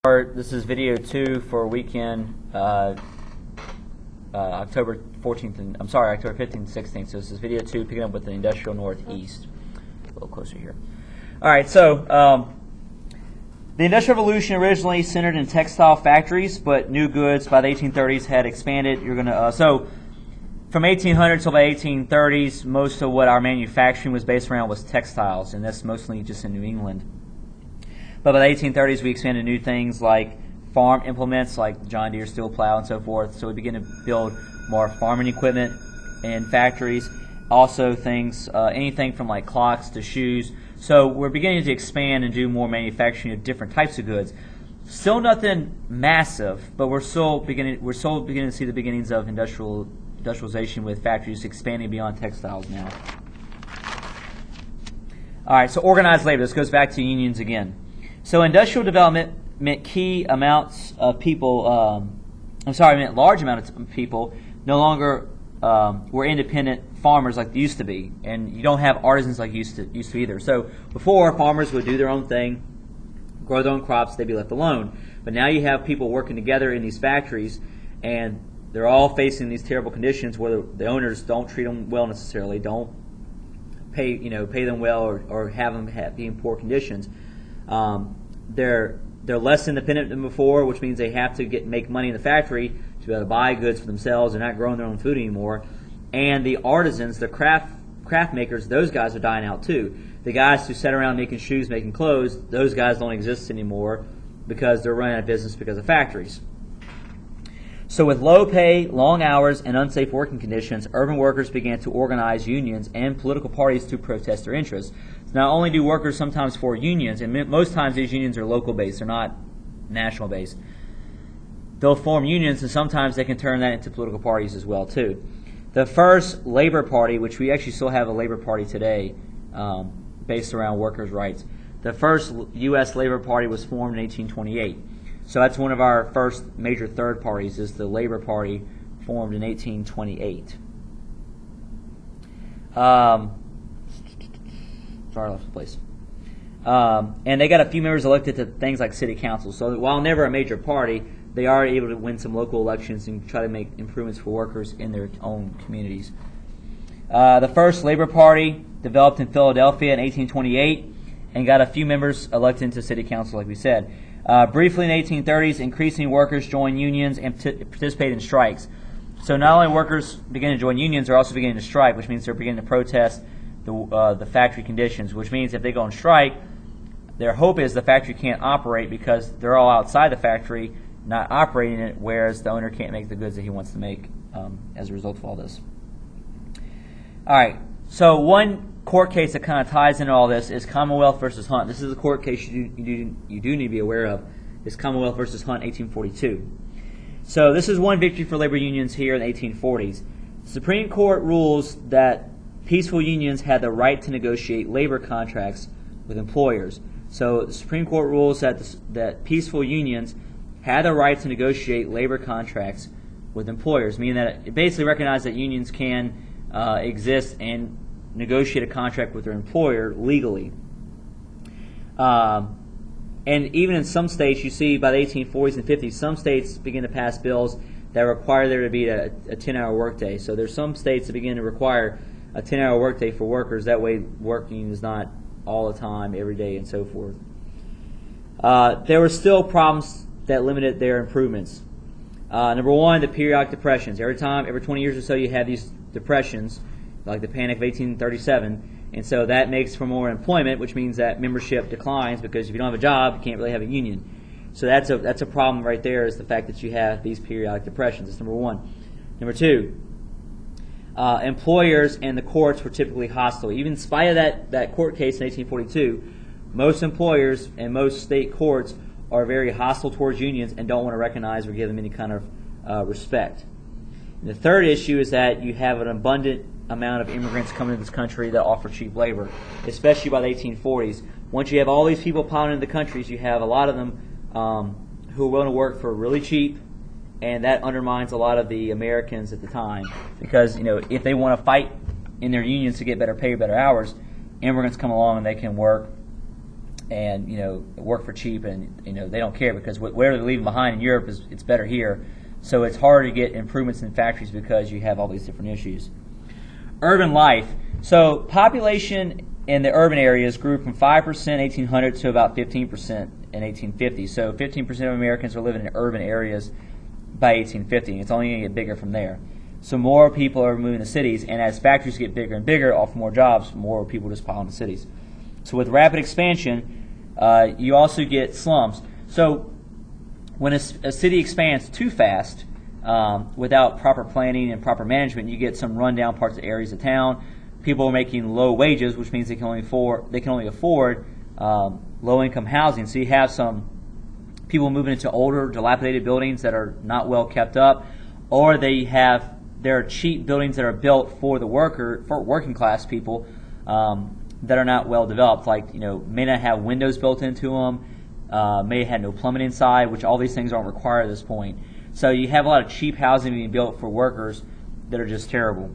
This is video 2 for weekend October 14th and October 15th and 16th. So this is video 2, picking up with the industrial northeast. A little closer here. All right, so the Industrial Revolution originally centered in textile factories, but new goods by the 1830s had expanded. You're gonna so from 1800 till the 1830s, most of what our manufacturing was based around was textiles, and that's mostly just in New England. But by the 1830s, we expanded new things like farm implements, like John Deere steel plow and so forth. So we began to build more farming equipment in factories. Also things, anything from like clocks to shoes. So we're beginning to expand and do more manufacturing of different types of goods. Still nothing massive, but we're still beginning to see the beginnings of industrialization with factories expanding beyond textiles now. All right, so organized labor. This goes back to unions again. So industrial development meant large amount of people no longer were independent farmers like they used to be, and you don't have artisans like used to either. So before, farmers would do their own thing, grow their own crops, they'd be left alone. But now you have people working together in these factories, and they're all facing these terrible conditions where the owners don't treat them well necessarily, don't pay them well, or have them be in poor conditions. They're less independent than before, which means they have to make money in the factory to be able to buy goods for themselves. They're not growing their own food anymore. And the artisans, the craft makers, those guys are dying out too. The guys who sat around making shoes, making clothes, those guys don't exist anymore because they're running out of business because of factories. So with low pay, long hours, and unsafe working conditions, urban workers began to organize unions and political parties to protest their interests. So not only do workers sometimes form unions, and most times these unions are local based, they're not national based. They'll form unions, and sometimes they can turn that into political parties as well too. The first Labor Party, which we actually still have a Labor Party today, based around workers' rights. The first U.S. Labor Party was formed in 1828. So that's one of our first major third parties, is the Labor Party, formed in 1828. Sorry, I lost the place. And they got a few members elected to things like city council. So while never a major party, they are able to win some local elections and try to make improvements for workers in their own communities. The first Labor Party developed in Philadelphia in 1828 and got a few members elected into city council, like we said. Briefly in the 1830s, increasing workers joined unions and participated in strikes. So not only workers beginning to join unions, they're also beginning to strike, which means they're beginning to protest the factory conditions, which means if they go on strike, their hope is the factory can't operate because they're all outside the factory, not operating it, whereas the owner can't make the goods that he wants to make as a result of all this. All right, so one court case that kind of ties into all this is Commonwealth versus Hunt. This is a court case you do need to be aware of. It's Commonwealth versus Hunt, 1842. So this is one victory for labor unions here in the 1840s. The Supreme Court rules that peaceful unions had the right to negotiate labor contracts with employers. So the Supreme Court rules that peaceful unions had the right to negotiate labor contracts with employers, meaning that it basically recognized that unions can exist and negotiate a contract with their employer legally. And even in some states, you see by the 1840s and 50s, some states begin to pass bills that require there to be a 10-hour workday. So there's some states that begin to require a 10-hour workday for workers. That way working is not all the time, every day, and so forth. There were still problems that limited their improvements. Number one, the periodic depressions. Every 20 years or so, you have these depressions, like the Panic of 1837, and so that makes for more employment, which means that membership declines because if you don't have a job, you can't really have a union. So that's a problem right there, is the fact that you have these periodic depressions. That's number one. Number two, employers and the courts were typically hostile. Even in spite of that court case in 1842, most employers and most state courts are very hostile towards unions and don't want to recognize or give them any kind of respect. And the third issue is that you have an abundant amount of immigrants coming to this country that offer cheap labor, especially by the 1840s. Once you have all these people piling into the countries, you have a lot of them who are willing to work for really cheap, and that undermines a lot of the Americans at the time, because if they want to fight in their unions to get better pay, better hours, immigrants come along and they can work and work for cheap, and they don't care because whatever they're leaving behind in Europe it's better here. So it's hard to get improvements in factories because you have all these different issues. Urban life. So population in the urban areas grew from 5% in 1800 to about 15% in 1850. So 15% of Americans are living in urban areas by 1850. It's only going to get bigger from there. So more people are moving to cities, and as factories get bigger and bigger, offer more jobs, more people just pile into cities. So with rapid expansion, you also get slums. So when a city expands too fast, without proper planning and proper management, you get some rundown parts of areas of town. People are making low wages, which means they can only afford low-income housing. So you have some people moving into older, dilapidated buildings that are not well kept up, or there are cheap buildings that are built for working class people that are not well developed. Like may not have windows built into them, may have no plumbing inside, which all these things aren't required at this point. So you have a lot of cheap housing being built for workers that are just terrible.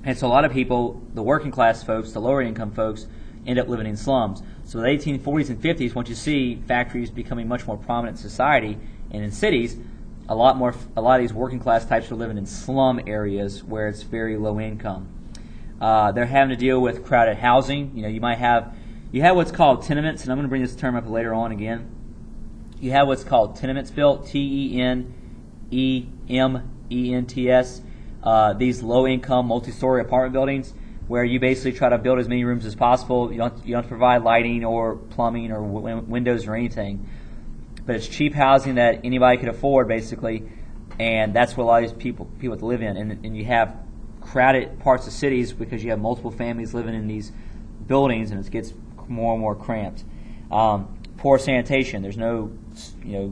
And so a lot of people, the working class folks, the lower income folks, end up living in slums. So in the 1840s and 50s, once you see factories becoming much more prominent in society and in cities, a lot of these working class types are living in slum areas where it's very low income. They're having to deal with crowded housing. You have what's called tenements, and I'm going to bring this term up later on again. You have what's called tenements built, Tenements. These low-income, multi-story apartment buildings where you basically try to build as many rooms as possible. You don't have to provide lighting or plumbing or windows or anything. But it's cheap housing that anybody could afford, basically, and that's what a lot of these people have to live in. And you have crowded parts of cities because you have multiple families living in these buildings, and it gets more and more cramped. Poor sanitation. There's no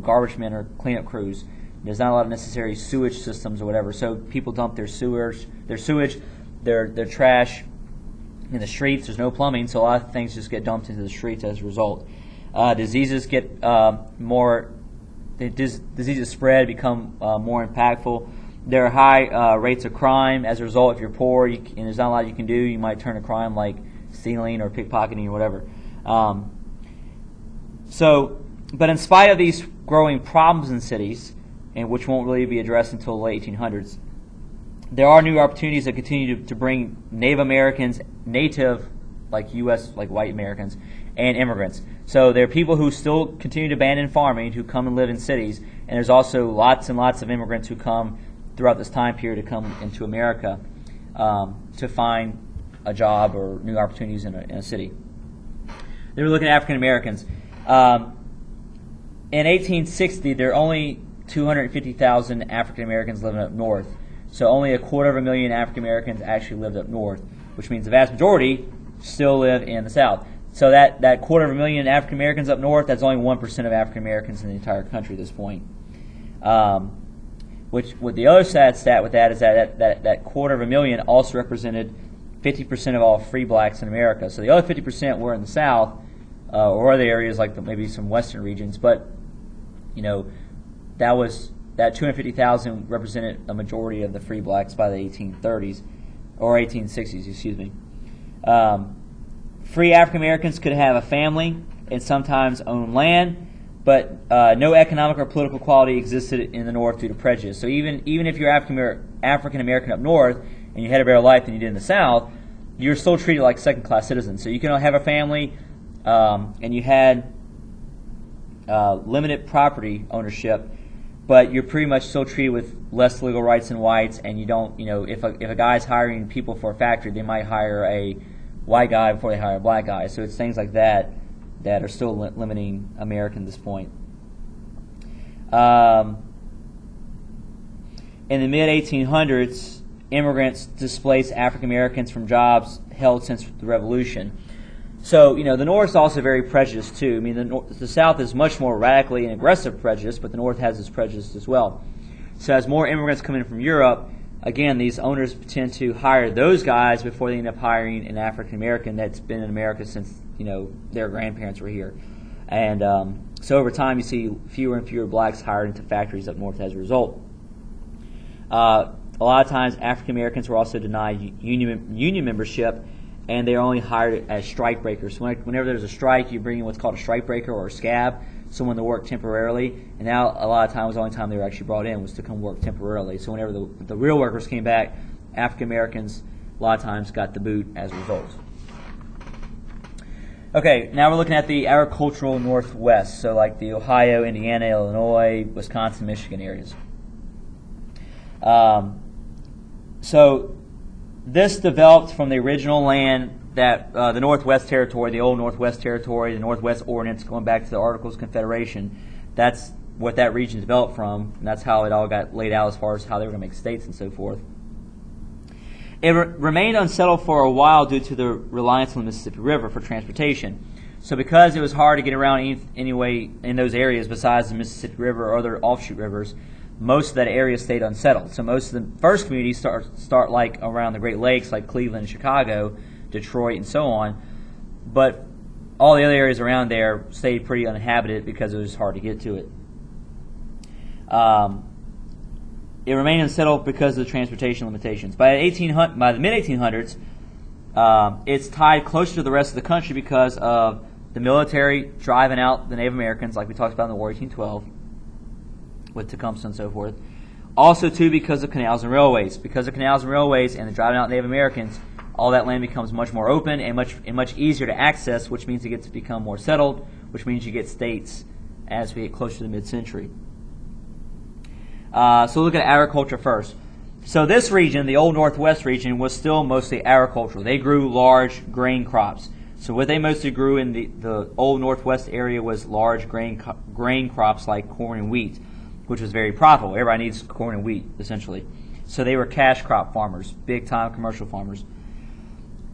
garbage men or cleanup crews. There's not a lot of necessary sewage systems or whatever, so people dump their sewage, their trash in the streets. There's no plumbing, so a lot of things just get dumped into the streets as a result. Diseases get diseases spread, become more impactful. There are high rates of crime as a result. If you're poor and there's not a lot you can do, you might turn to crime like stealing or pickpocketing or whatever. But in spite of these growing problems in cities, and which won't really be addressed until the late 1800s, there are new opportunities that continue to bring Native Americans, like U.S., like white Americans, and immigrants. So there are people who still continue to abandon farming, who come and live in cities, and there's also lots and lots of immigrants who come throughout this time period to come into America to find a job or new opportunities in a city. They were looking at African Americans. In 1860, there are only 250,000 African Americans living up north. So only 250,000 African Americans actually lived up north, which means the vast majority still live in the South. So that 250,000 African Americans up north, that's only 1% of African Americans in the entire country at this point. With the other sad stat with that is that 250,000 also represented 50% of all free blacks in America. So the other 50% were in the South or other areas like maybe some western regions, but that 250,000 represented a majority of the free blacks by the 1830s or 1860s, excuse me. Free African Americans could have a family and sometimes own land, but no economic or political equality existed in the North due to prejudice. So even if you're African American up north and you had a better life than you did in the South, you're still treated like second-class citizens. So you can have a family and you had limited property ownership, but you're pretty much still treated with less legal rights than whites, and you don't, if a guy's hiring people for a factory, they might hire a white guy before they hire a black guy. So it's things like that are still limiting America at this point. In the mid-1800s, immigrants displaced African Americans from jobs held since the Revolution. So, the North is also very prejudiced, too. I mean, the South is much more radically and aggressive prejudice, but the North has this prejudice as well. So as more immigrants come in from Europe, again, these owners tend to hire those guys before they end up hiring an African American that's been in America since, their grandparents were here. And so over time, you see fewer and fewer blacks hired into factories up north as a result. A lot of times, African Americans were also denied union membership, and they're only hired as strike breakers. So whenever there's a strike, you bring in what's called a strike breaker or a scab, someone to work temporarily. And now a lot of times, the only time they were actually brought in was to come work temporarily. So whenever the real workers came back, African Americans a lot of times got the boot as a result. Okay, now we're looking at the agricultural Northwest, so like the Ohio, Indiana, Illinois, Wisconsin, Michigan areas. So this developed from the original land that the Northwest Territory, the old Northwest Territory, the Northwest Ordinance, going back to the Articles of Confederation. That's what that region developed from, and that's how it all got laid out as far as how they were going to make states and so forth. It remained unsettled for a while due to the reliance on the Mississippi River for transportation. So because it was hard to get around anyway in those areas besides the Mississippi River or other offshoot rivers, most of that area stayed unsettled. So most of the first communities start like around the Great Lakes, like Cleveland, Chicago, Detroit, and so on. But all the other areas around there stayed pretty uninhabited because it was hard to get to it. It remained unsettled because of the transportation limitations. By the mid-1800s, it's tied closer to the rest of the country because of the military driving out the Native Americans, like we talked about in the War of 1812, with Tecumseh and so forth. Also, too, because of canals and railways. Because of canals and railways and the driving out Native Americans, all that land becomes much more open and much easier to access, which means it gets to become more settled, which means you get states as we get closer to the mid-century. So look at agriculture first. So this region, the old Northwest region, was still mostly agricultural. They grew large grain crops. So what they mostly grew in the old Northwest area was large grain crops like corn and wheat, which was very profitable. Everybody needs corn and wheat, essentially. So they were cash crop farmers, big-time commercial farmers.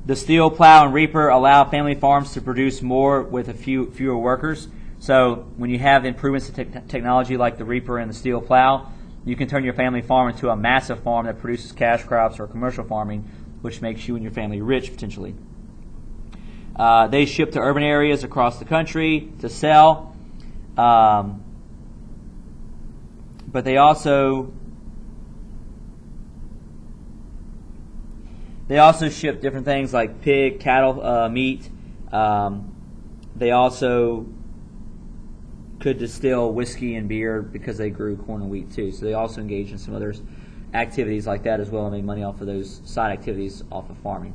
The steel plow and reaper allow family farms to produce more with fewer workers. So when you have improvements to technology like the reaper and the steel plow, you can turn your family farm into a massive farm that produces cash crops or commercial farming, which makes you and your family rich, potentially. They ship to urban areas across the country to sell, but they also ship different things like pig, cattle, meat. They also could distill whiskey and beer because they grew corn and wheat too. So they also engaged in some other activities like that as well and made money off of those side activities off of farming.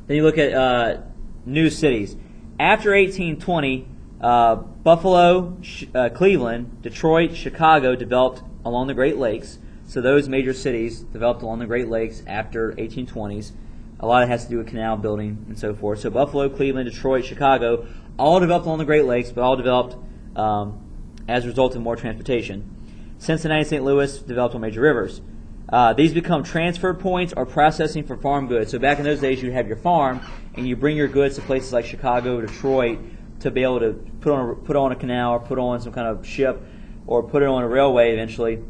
Then you look at new cities. After 1820, Buffalo, Cleveland, Detroit, Chicago developed along the Great Lakes. So those major cities developed along the Great Lakes after 1820s. A lot of it has to do with canal building and so forth. So Buffalo, Cleveland, Detroit, Chicago, all developed along the Great Lakes, but all developed as a result of more transportation. Cincinnati and St. Louis developed on major rivers. These become transfer points or processing for farm goods. So back in those days, you'd have your farm, and you bring your goods to places like Chicago, Detroit, to be able to put on a canal or put on some kind of ship or put it on a railway eventually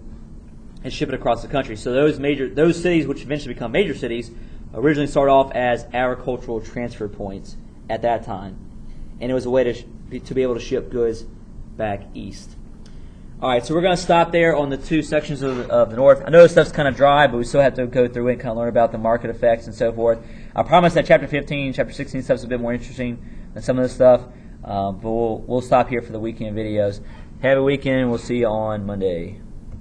and ship it across the country. So those cities, which eventually become major cities, originally started off as agricultural transfer points at that time. And it was a way to be able to ship goods back east. All right, so we're going to stop there on the two sections of the North. I know this stuff's kind of dry, but we still have to go through it and kind of learn about the market effects and so forth. I promise that Chapter 15, Chapter 16 stuff's a bit more interesting than some of this stuff, but we'll stop here for the weekend videos. Have a weekend. We'll see you on Monday.